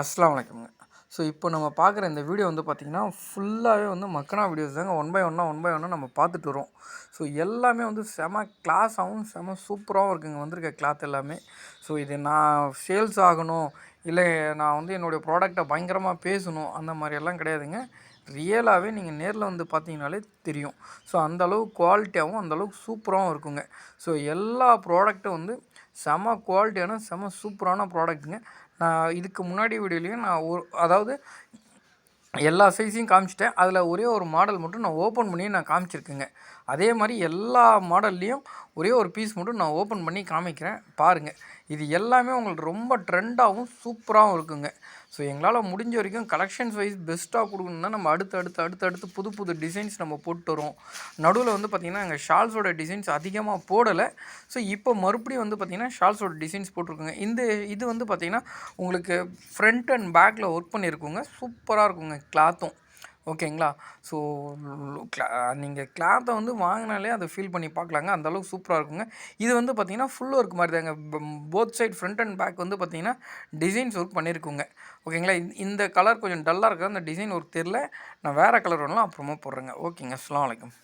அஸ்ஸலாமு அலைக்கும்ங்க. ஸோ இப்போ நம்ம பார்க்குற இந்த வீடியோ வந்து பார்த்திங்கன்னா, ஃபுல்லாகவே வந்து மக்கனா வீடியோஸ் தாங்க. ஒன் பை ஒன்னாக நம்ம பார்த்துட்டு வரோம். ஸோ எல்லாமே வந்து செம கிளாஸாகவும், செம சூப்பராகவும் இருக்குங்க வந்திருக்க கிளாத் எல்லாமே. ஸோ இது நான் சேல்ஸ் ஆகணும், இல்லை நான் வந்து என்னுடைய ப்ராடக்ட்டை பயங்கரமாக பேசணும், அந்த மாதிரியெல்லாம் கிடையாதுங்க. ரியலாகவே நீங்கள் நேரில் வந்து பார்த்தீங்கனாலே தெரியும். ஸோ அந்தளவு குவாலிட்டியாகவும், அந்தளவுக்கு சூப்பராகவும் இருக்குங்க. ஸோ எல்லா ப்ராடக்ட்டும் வந்து செம குவாலிட்டியான, செம சூப்பரான ப்ராடக்ட்டுங்க. நான் இதுக்கு முன்னாடி வீடியோலையும் நான் அதாவது எல்லா சைஸையும் காமிச்சிட்டேன். அதில் ஒரே ஒரு மாடல் மட்டும் நான் ஓப்பன் பண்ணி நான் காமிச்சிருக்கேங்க. அதே மாதிரி எல்லா மாடல்லையும் ஒரே ஒரு பீஸ் மட்டும் நான் ஓப்பன் பண்ணி காமிக்கிறேன் பாருங்கள். இது எல்லாமே உங்களுக்கு ரொம்ப ட்ரெண்டாகவும் சூப்பராகவும் இருக்குங்க. ஸோ எங்களால் முடிஞ்ச வரைக்கும் கலெக்ஷன்ஸ் வைஸ் பெஸ்ட்டாக கொடுக்கணும் தான் நம்ம அடுத்தடுத்து புது புது டிசைன்ஸ் நம்ம போட்டு வரோம். நடுவில் வந்து பார்த்திங்கன்னா எங்கள் ஷால்ஸோட டிசைன்ஸ் அதிகமாக போடலை. ஸோ இப்போ மறுபடியும் வந்து பார்த்திங்கன்னா ஷால்ஸோட டிசைன்ஸ் போட்டிருக்குங்க. இது வந்து பார்த்திங்கன்னா உங்களுக்கு ஃப்ரண்ட் அண்ட் பேக்கில் ஒர்க் பண்ணியிருக்குங்க. சூப்பராக இருக்குங்க கிளாத்தும். ஓகேங்களா? ஸோ நீங்கள் கிளாத்தை வந்து வாங்கினாலே அதை ஃபீல் பண்ணி பார்க்கலாங்க. அந்தளவுக்கு சூப்பராக இருக்குங்க. இது வந்து பார்த்திங்கன்னா ஃபுல் ஒர்க் மாதிரி தாங்க. Both side front and back வந்து பார்த்திங்கன்னா டிசைன்ஸ் ஒர்க் பண்ணியிருக்குங்க. ஓகேங்களா? இந்த கலர் கொஞ்சம் டல்லாக இருக்குது. அந்த டிசைன் ஒர்க் தெரில. நான் வேறு கலர் வேணாலும் அப்புறமா போடுறேங்க. ஓகேங்க. அஸ்ஸலாமு அலைக்கும்.